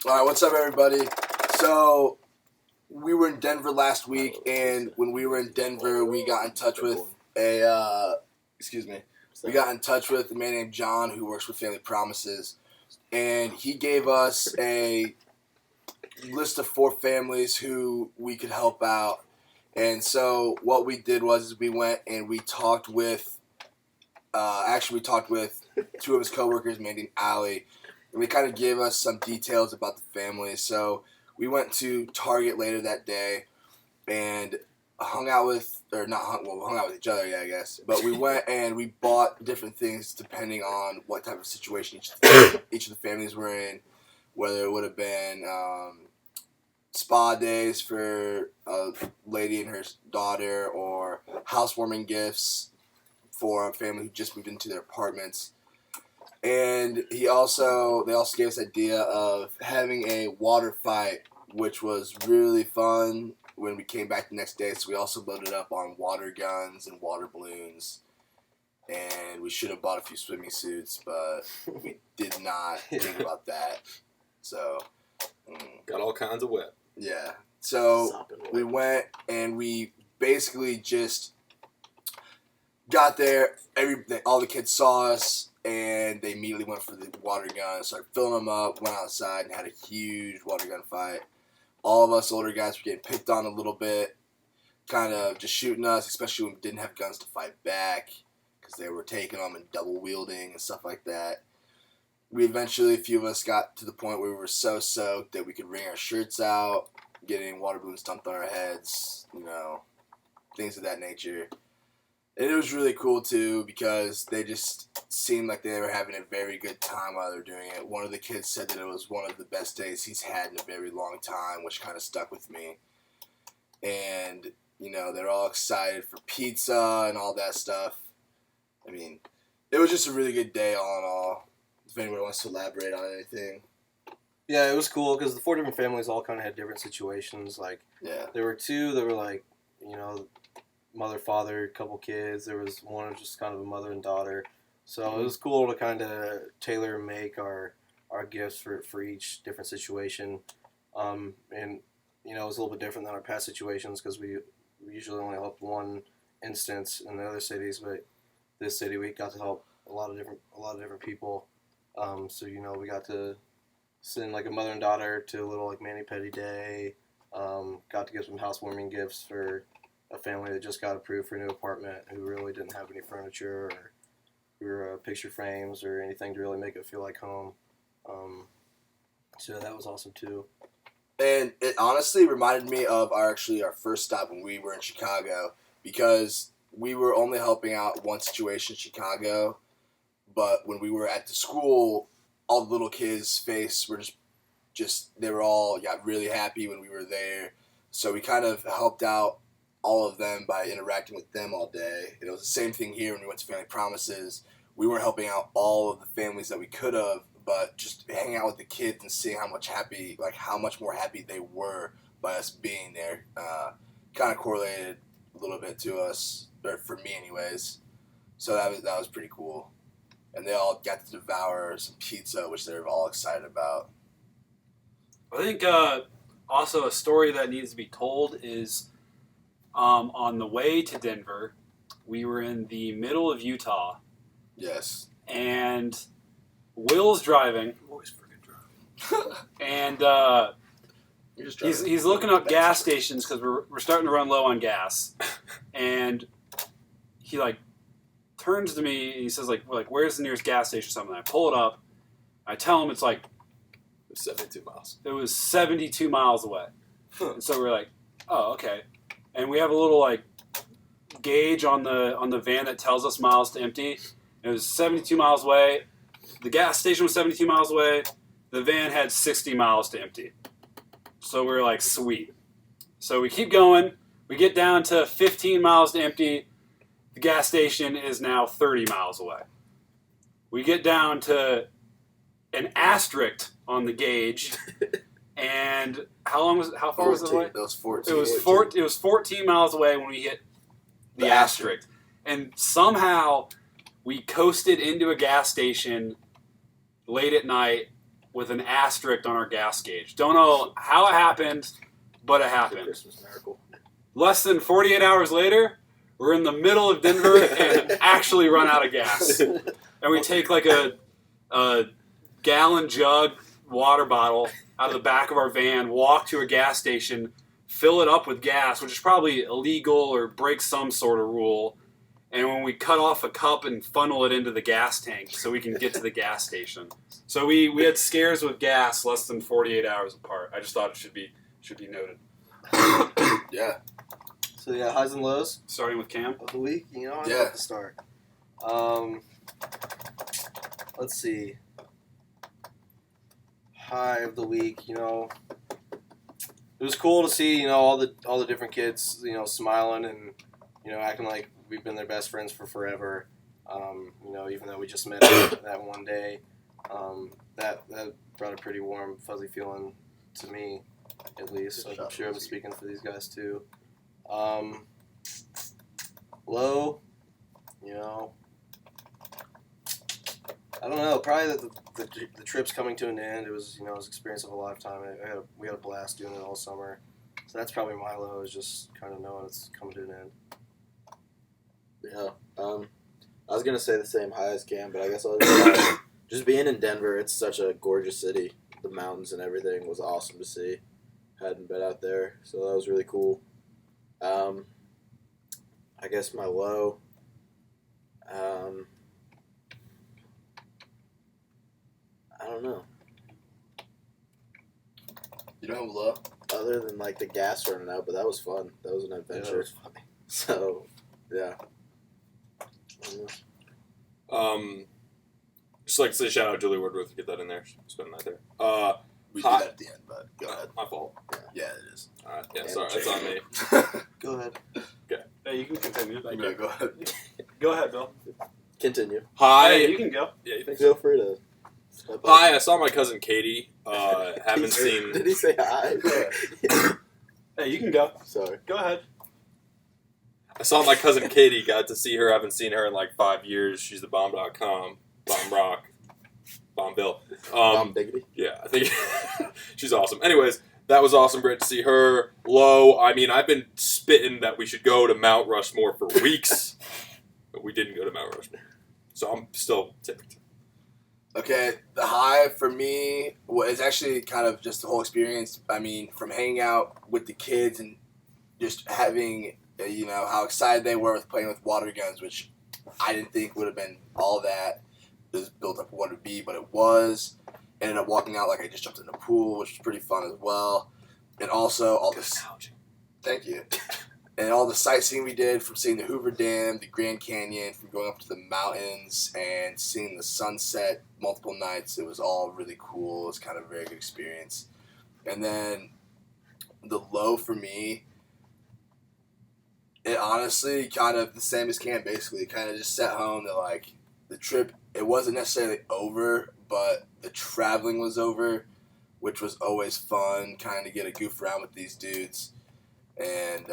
All right, what's up, everybody? So, we were in Denver last week, and when we were in Denver, we got in touch with we got in touch with a man named John who works with Family Promises, and he gave us a list of 4 families who we could help out. And so, what we did was we went and we talked with, we talked with 2 of his coworkers, Mandy and Allie. And they kind of gave us some details about the family. So we went to Target later that day and hung out with each other, I guess. But we went and we bought different things depending on what type of situation each of the families were in. Whether it would have been spa days for a lady and her daughter, or housewarming gifts for a family who just moved into their apartments. And they also gave us the idea of having a water fight, which was really fun when we came back the next day. So we also loaded up on water guns and water balloons. And we should have bought a few swimming suits, but we did not think about that. So got all kinds of wet. Yeah. So we went and we basically just got there. All the kids saw us. And they immediately went for the water gun, started filling them up, went outside, and had a huge water gun fight. All of us older guys were getting picked on a little bit, kind of just shooting us, especially when we didn't have guns to fight back, because they were taking them and double wielding and stuff like that. A few of us got to the point where we were so soaked that we could wring our shirts out, getting water balloons dumped on our heads, things of that nature. And it was really cool, too, because they just seemed like they were having a very good time while they were doing it. One of the kids said that it was one of the best days he's had in a very long time, which kind of stuck with me. And, they're all excited for pizza and all that stuff. I mean, it was just a really good day all in all. If anyone wants to elaborate on anything. Yeah, it was cool because the 4 different families all kind of had different situations. There were 2 that were mother, father, couple kids. There was one just kind of a mother and daughter. So it was cool to kind of tailor make our gifts for each different situation. And, it was a little bit different than our past situations because we usually only helped one instance in the other cities, but this city we got to help a lot of different people. So, we got to send a mother and daughter to a little mani-pedi day. Got to give some housewarming gifts for a family that just got approved for a new apartment who really didn't have any furniture or picture frames or anything to really make it feel like home. So that was awesome too. And it honestly reminded me of our first stop when we were in Chicago, because we were only helping out one situation in Chicago, but when we were at the school, all the little kids' face were they were all got really happy when we were there. So we kind of helped out all of them by interacting with them all day. And it was the same thing here when we went to Family Promises. We weren't helping out all of the families that we could have, but just hanging out with the kids and seeing how much more happy they were by us being there, kind of correlated a little bit to us, or for me anyways. So that was pretty cool. And they all got to devour some pizza, which they were all excited about. I think also a story that needs to be told is on the way to Denver, we were in the middle of Utah. Yes. And Will's driving. Always freaking driving. And he's looking up gas stations because we're starting to run low on gas. And he turns to me and he says where's the nearest gas station or something? I pull it up. I tell him it's 72 miles. It was 72 miles away. And so we're like, oh, okay. And we have a little gauge on the van that tells us miles to empty. It was 72 miles away. The gas station was 72 miles away. The van had 60 miles to empty. So we're like, sweet. So we keep going. We get down to 15 miles to empty. The gas station is now 30 miles away. We get down to an asterisk on the gauge. And how far was it away? It was 14. It was 14 miles away when we hit the asterisk. And somehow we coasted into a gas station late at night with an asterisk on our gas gauge. Don't know how it happened, but it happened. Christmas miracle. Less than 48 hours later, we're in the middle of Denver and actually run out of gas. And we take like a gallon jug water bottle out of the back of our van, walk to a gas station, fill it up with gas, which is probably illegal or breaks some sort of rule. And when we cut off a cup and funnel it into the gas tank so we can get to the gas station. So we had scares with gas less than 48 hours apart. I just thought it should be noted. Yeah. So yeah, highs and lows Starting with Cam. of the week. You know, I'd Yeah. like to start. Let's see. High of the week. You know, it was cool to see all the different kids smiling and acting like we've been their best friends for forever. Even though we just met that one day, that brought a pretty warm, fuzzy feeling to me, at least. I'm sure I'm speaking for these guys too. Low, I don't know. Probably the trip's coming to an end. It was an experience of a lifetime. We had a blast doing it all summer. So that's probably my low, is just kind of knowing it's coming to an end. Yeah. I was gonna say the same high as Cam, but I guess I'll just being in Denver. It's such a gorgeous city. The mountains and everything was awesome to see. Hadn't been out there, so that was really cool. I guess my low. I don't know. You don't have a low? Other than like the gas running out, but that was fun. That was an adventure. Yeah, that was funny. So, yeah. Just like to say shout out Julie Woodworth, get that in there. Spend that there. We did Hi. that at the end, but go ahead. My fault. Yeah, it is. Alright, yeah, And sorry, that's on me. Go ahead. Hey, you can continue. Thank Yeah, you. go ahead. Go ahead, Bill. Continue. Hi. Hey, you can go. Yeah, you think so? Feel free to step up. Hi, I saw my cousin Katie. Haven't seen. Did he say hi? Hey, you can go. Sorry. Go ahead. I saw my cousin Katie. Got to see her. Haven't seen her in like 5 years. She's the bomb.com. Bomb rock. Bomb Bill. Biggity. Yeah, I think she's awesome. Anyways, that was awesome. Great to see her. Low. I mean, I've been spitting that we should go to Mount Rushmore for weeks, but we didn't go to Mount Rushmore. So I'm still ticked. Okay, the high for me was actually kind of just the whole experience. I mean, from hanging out with the kids and just having, how excited they were with playing with water guns, which I didn't think would have been all that. It was built up what it would be, but it was. Ended up walking out like I just jumped in the pool, which was pretty fun as well. And also all this. Thank you. And all the sightseeing we did, from seeing the Hoover Dam, the Grand Canyon, from going up to the mountains and seeing the sunset multiple nights, it was all really cool. It was kind of a very good experience. And then the low for me, it honestly kind of the same as Cam, basically. Kind of just sat home that like the trip, it wasn't necessarily over, but the traveling was over, which was always fun, kind of get a goof around with these dudes. And,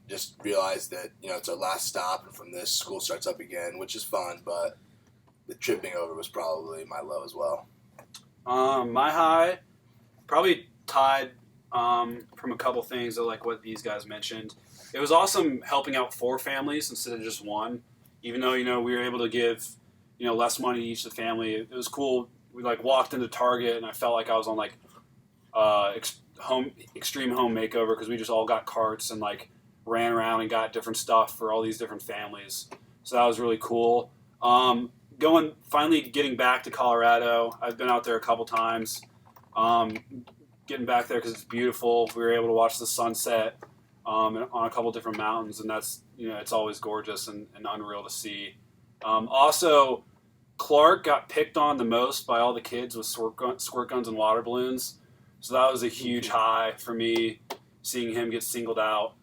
just realize that, it's our last stop, and from this, school starts up again, which is fun, but the trip being over was probably my low as well. My high, probably tied from a couple things that, like what these guys mentioned. It was awesome helping out 4 families instead of just one, even though, we were able to give, less money to each of the family. It was cool. We, walked into Target, and I felt like I was on, extreme home makeover, because we just all got carts and ran around and got different stuff for all these different families. So that was really cool. Finally getting back to Colorado. I've been out there a couple times. Getting back there because it's beautiful. We were able to watch the sunset on a couple different mountains, and that's it's always gorgeous and unreal to see. Also, Clark got picked on the most by all the kids with squirt guns and water balloons. So that was a huge high for me, seeing him get singled out.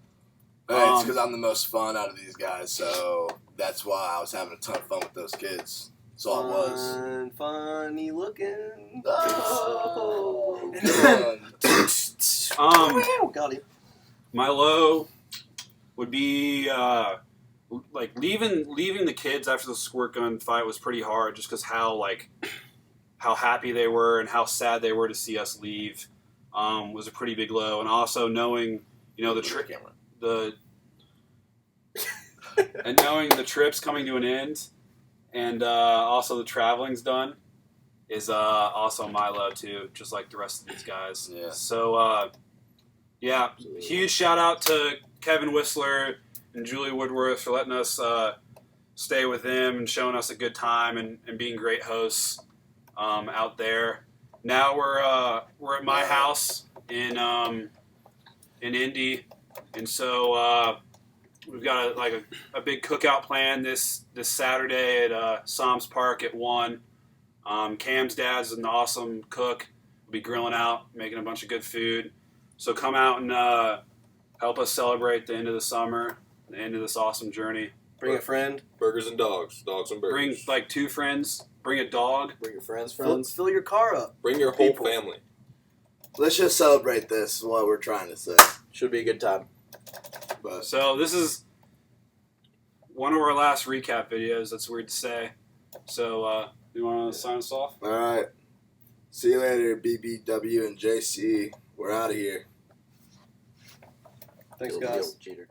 It's because I'm the most fun out of these guys, so that's why I was having a ton of fun with those kids. That's all it was. Funny looking. Oh. Got him. My low would be leaving the kids after the squirt gun fight was pretty hard, just because how how happy they were and how sad they were to see us leave was a pretty big blow. And also knowing, and knowing the trip's coming to an end, and also the traveling's done, is also on my low too, just like the rest of these guys. Yeah. So, huge shout out to Kevin Whistler and Julie Woodworth for letting us stay with them and showing us a good time and being great hosts out there. Now we're at my house in Indy, and so we've got a big cookout plan this Saturday at Psalms Park at 1. Cam's dad's an awesome cook. We'll be grilling out, making a bunch of good food. So come out and help us celebrate the end of the summer, the end of this awesome journey. Bring a friend. Burgers and dogs. Dogs and burgers. Bring 2 friends. Bring a dog. Bring your friends. Fill your car up. Bring your whole family. Let's just celebrate this, is what we're trying to say. Should be a good time. But So this is one of our last recap videos. That's weird to say. So you want to sign us off? all right. See you later, BBW and JC. We're out of here. Thanks, Yo, guys. Jeter.